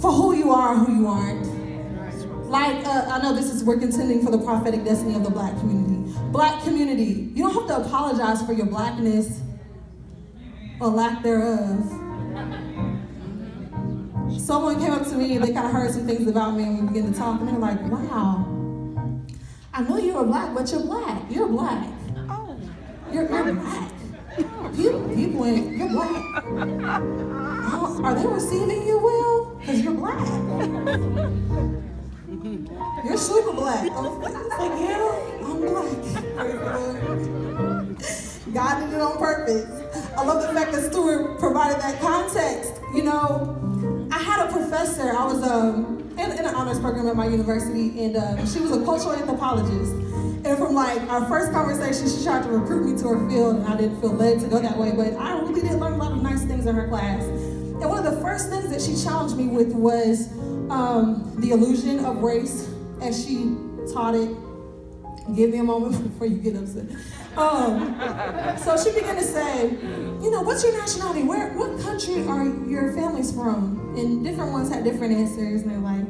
for who you are and who you aren't. Like, I know we're contending for the prophetic destiny of the black community. Black community, you don't have to apologize for your blackness or lack thereof. Someone came up to me and they kind of heard some things about me and we began to talk and they were like, wow, I know you were black, but you're black. You're black. Oh. You're black. People went, you're black. Oh, are they receiving you well? Because you're black. You're super black. I was like, yeah, I'm black. God did it on purpose. I love the fact that Stuart provided that context. You know, I had a professor, I was in an honors program at my university, and she was a cultural anthropologist. And from like our first conversation, she tried to recruit me to her field, and I didn't feel led to go that way, but I really did learn a lot of nice things in her class. And one of the first things that she challenged me with was the illusion of race, as she taught it. Give me a moment before you get upset. So she began to say, you know, what's your nationality? What country are your families from? And different ones had different answers, and they're like,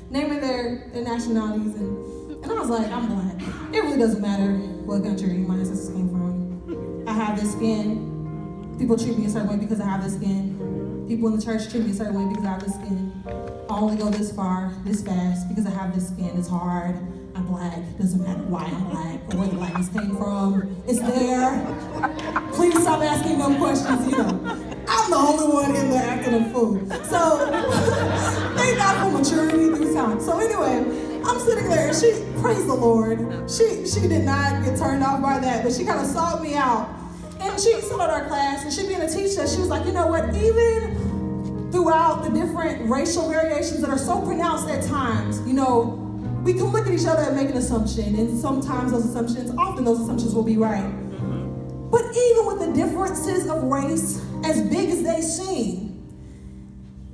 naming their nationalities. And I was like, I'm black. It really doesn't matter what country my ancestors came from. I have this skin. People treat me a certain way because I have this skin. People in the church treat me a certain way because I have this skin. I only go this far, this fast, because I have this skin. It's hard. I'm black. Doesn't matter why I'm black or where the blackness came from. It's there. Please stop asking them questions, you know. I'm the only one in there acting a fool. So, thank God for maturity through time. So anyway, I'm sitting there and she, praise the Lord, she did not get turned off by that, but she kind of sought me out. And she started our class, and she being a teacher, she was like, you know what, even throughout the different racial variations that are so pronounced at times, you know, we can look at each other and make an assumption, and sometimes often those assumptions will be right. But even with the differences of race, as big as they seem,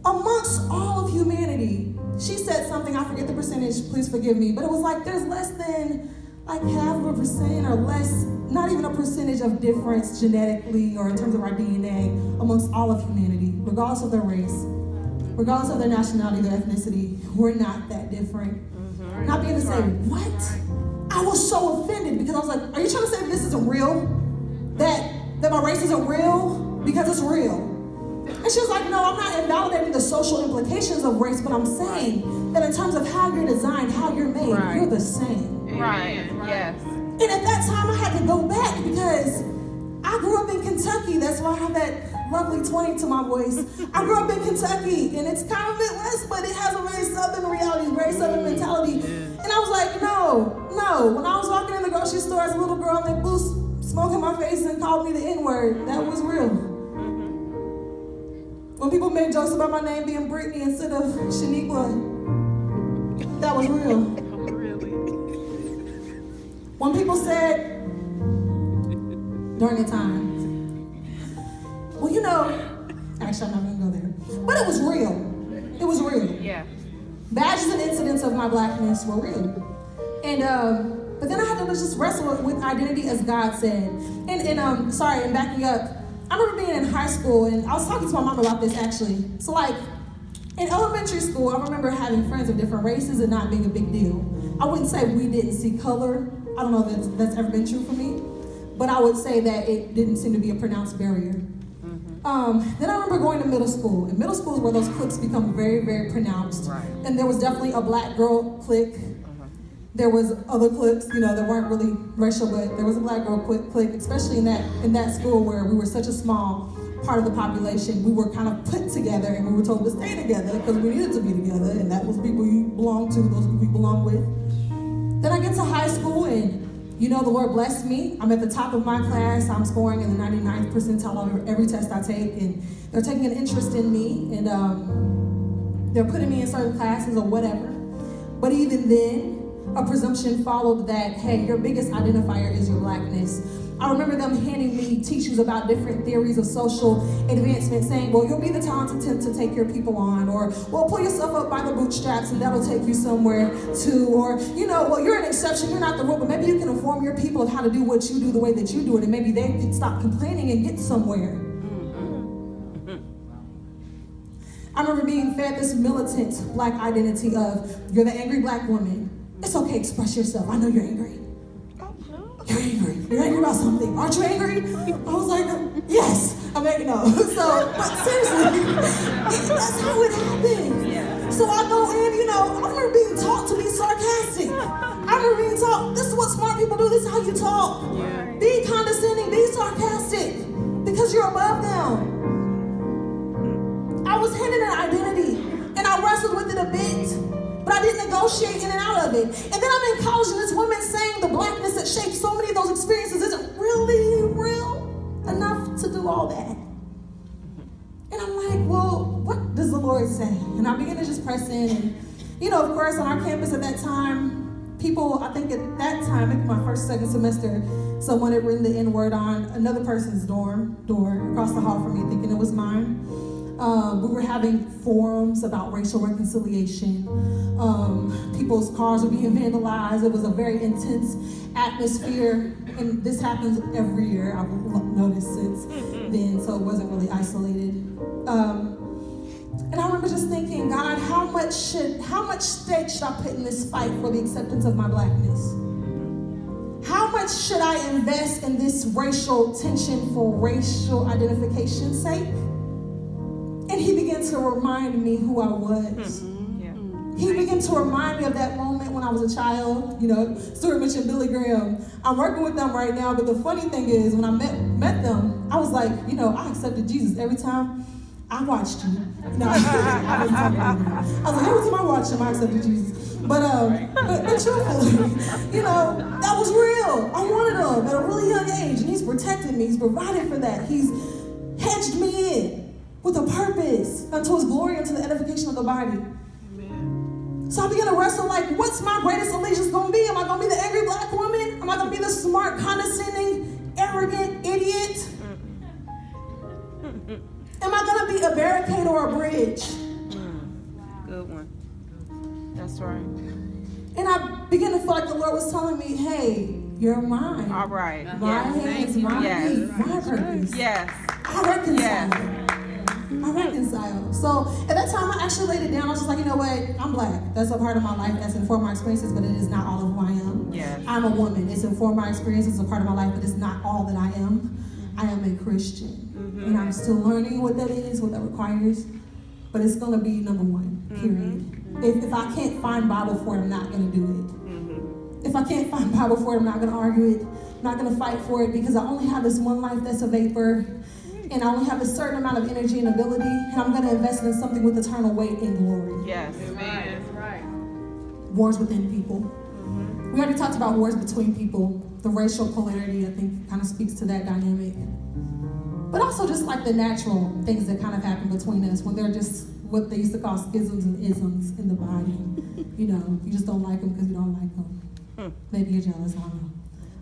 amongst all of humanity, she said something, I forget the percentage, please forgive me, but it was like there's less than like 0.5% or less, not even a percentage of difference genetically or in terms of our DNA amongst all of humanity, regardless of their race, regardless of their nationality, their ethnicity. We're not that different. Not being able to say, what? I was so offended because I was like, are you trying to say that this isn't real? That my race isn't real? Because it's real. And she was like, no, I'm not invalidating the social implications of race, but I'm saying that in terms of how you're designed, how you're made, you're the same. Right, yes. And at that time, I had to go back because I grew up in Kentucky. That's why I have that lovely twang to my voice. I grew up in Kentucky, and it's kind of Midwest, but it has a very Southern reality, very Southern mentality. And I was like, no. When I was walking in the grocery store as a little girl, and they blew smoke in my face and called me the N-word, that was real. When people made jokes about my name being Brittany instead of Shaniqua, that was real. When people said, during a time, well, you know, actually, I'm not gonna go there, but it was real. It was real. Yeah. Badges and incidents of my blackness were real. And, but then I had to just wrestle with identity as God said. And backing up, I remember being in high school, and I was talking to my mom about this actually. So like, in elementary school, I remember having friends of different races and not being a big deal. I wouldn't say we didn't see color. I don't know if that's ever been true for me, but I would say that it didn't seem to be a pronounced barrier. Then I remember going to middle school. And middle school is where those cliques become very, very pronounced. Right. And there was definitely a black girl clique. There was other cliques, you know, that weren't really racial, but there was a black girl clique, especially in that school where we were such a small part of the population. We were kind of put together and we were told to stay together because we needed to be together, and that was people you belonged to, those people you belong with. Then I get to high school, and you know, the Lord blessed me. I'm at the top of my class. I'm scoring in the 99th percentile of every test I take, and they're taking an interest in me, and they're putting me in certain classes or whatever. But even then, a presumption followed that, hey, your biggest identifier is your blackness. I remember them handing me teachings about different theories of social advancement, saying, well, you'll be the talented type to take your people on, or, well, pull yourself up by the bootstraps and that'll take you somewhere too, or, you know, well, you're an exception, you're not the rule, but maybe you can inform your people of how to do what you do the way that you do it, and maybe they can stop complaining and get somewhere. I remember being being fed this militant black identity of, you're the angry black woman. It's okay, express yourself. I know you're angry. You're angry. You're angry about something. Aren't you angry? I was like, yes. I mean, no. So, but seriously, that's how it happened. So I go in, I remember being taught to be sarcastic. I remember being taught, this is what smart people do. This is how you talk. Be condescending. Be sarcastic. Because you're above them. I was handed an identity, and I wrestled with it a bit, but I didn't negotiate in and out of it. And then I'm in college, and this woman saying the blackness that shaped so many of those experiences isn't really real enough to do all that. And I'm like, well, what does the Lord say? And I begin to just press in. And, of course, on our campus at that time, people, I think at that time, maybe my first, second semester, someone had written the N-word on another person's dorm door across the hall from me, thinking it was mine. We were having forums about racial reconciliation. People's cars were being vandalized. It was a very intense atmosphere. And this happens every year, I've noticed since then, so it wasn't really isolated. And I remember just thinking, God, how much stake should I put in this fight for the acceptance of my blackness? How much should I invest in this racial tension for racial identification's sake? And he began to remind me who I was. He began to remind me of that moment when I was a child. Stuart mentioned Billy Graham. I'm working with them right now, but the funny thing is, when I met them, I was like, I accepted Jesus every time I watched you. No, I wasn't talking about him. I was like, every time I watched him, I accepted Jesus. But truthfully, that was real. I wanted him at a really young age, and he's protected me. He's provided for that. He's hedged me in with a purpose unto his glory and to the edification of the body. So I began to wrestle, what's my greatest allegiance going to be? Am I going to be the angry black woman? Am I going to be the smart, condescending, arrogant idiot? Am I going to be a barricade or a bridge? Good one. That's right. And I began to feel like the Lord was telling me, hey, you're mine. All right. My hands, my feet, my purpose. Yes. I reconcile. I reconcile. So at that time, I actually laid it down. I was just like, you know what? I'm black. That's a part of my life. That's informed my experiences, but it is not all of who I am. Yes. I'm a woman. It's informed my experiences. It's a part of my life, but it's not all that I am. I am a Christian. And I'm still learning what that is, what that requires. But it's going to be number one, period. If I can't find Bible for it, I'm not going to do it. If I can't find Bible for it, I'm not going to argue it. I'm not going to fight for it because I only have this one life that's a vapor. And I only have a certain amount of energy and ability, and I'm going to invest in something with eternal weight and glory. Yes. Amen. That's right. Wars within people. We already talked about wars between people. The racial polarity, I think, kind of speaks to that dynamic. But also just like the natural things that kind of happen between us when they're just what they used to call schisms and isms in the body. You just don't like them because you don't like them. Maybe you're jealous, I don't know.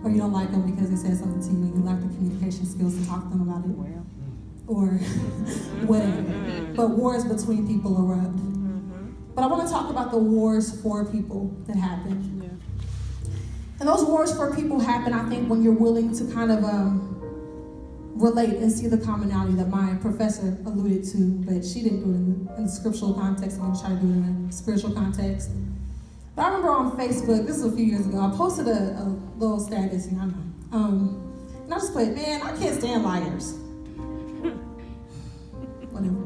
Or you don't like them because they said something to you and you lack the communication skills to talk to them about it. Or whatever. But wars between people erupt. But I want to talk about the wars for people that happen. And those wars for people happen, I think, when you're willing to kind of relate and see the commonality that my professor alluded to, but she didn't do it in the scriptural context. I'm going to try to do it in a spiritual context. But I remember on Facebook, this was a few years ago, I posted a little status, and I just put, man, I can't stand liars. Whatever.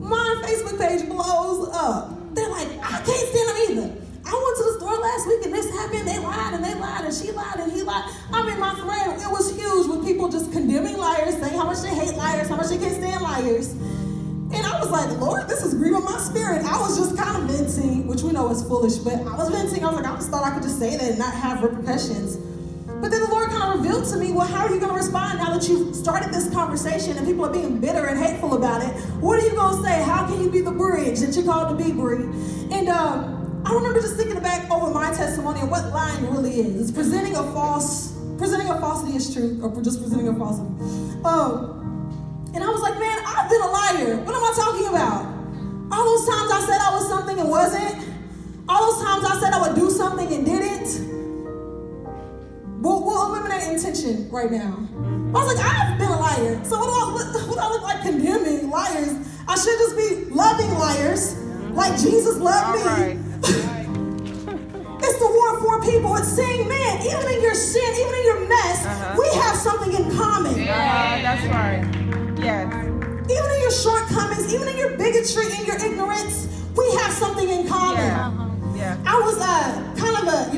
My Facebook page blows up. They're like, I can't stand them either. I went to the store last week and this happened, they lied and she lied and he lied. I mean, my thread, it was huge with people just condemning liars, saying how much they hate liars, how much they can't stand liars. And I was like, Lord, this is grieving my spirit. I was just kind of venting, which we know is foolish, but I was venting. I was like, I just thought I could just say that and not have repercussions. But then the Lord kind of revealed to me, well, how are you going to respond now that you've started this conversation and people are being bitter and hateful about it? What are you going to say? How can you be the bridge that you're called to be, Bree? And I remember just thinking back over my testimony and what lying really is. It's presenting a falsity as truth, or just presenting a falsity. And I was like, man, I've been a liar. What am I talking about? All those times I said I was something and wasn't. All those times I said I would do something and didn't. We'll eliminate intention right now. I was like, I've been a liar. So what do I look like condemning liars? I should just be loving liars like Jesus loved me. Right. It's the war for people. It's saying, man, even in your sin, even in your mess, we have something in common. That's right. Yes. Even in your shortcomings, even in your bigotry and your ignorance, we have something in common. Yeah. I was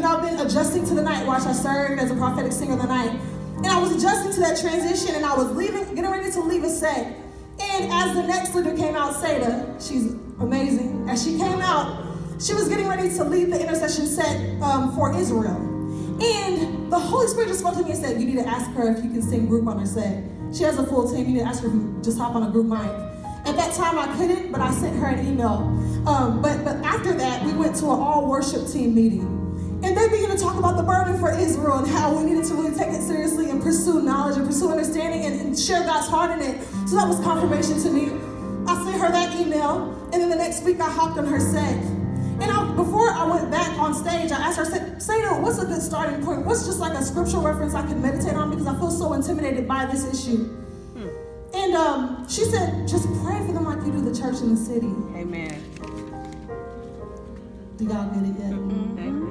I've been adjusting to the night watch. I serve as a prophetic singer of the night. And I was adjusting to that transition, and I was getting ready to leave a set. And as the next leader came out, Seda, she's amazing. As she came out, she was getting ready to lead the intercession set for Israel. And the Holy Spirit just spoke to me and said, you need to ask her if you can sing group on her set. She has a full team. You need to ask her to just hop on a group mic. At that time, I couldn't, but I sent her an email. But after that, we went to an all worship team meeting. And they began to talk about the burden for Israel and how we needed to really take it seriously and pursue knowledge and pursue understanding and share God's heart in it. So that was confirmation to me. I sent her that email, and then the next week I hopped on her set. And before I went back on stage, I asked her, I said, Seda, what's a good starting point? What's just like a scriptural reference I can meditate on, because I feel so intimidated by this issue. And she said, just pray for them like you do the church in the city. Amen. Do y'all get it yet? Amen.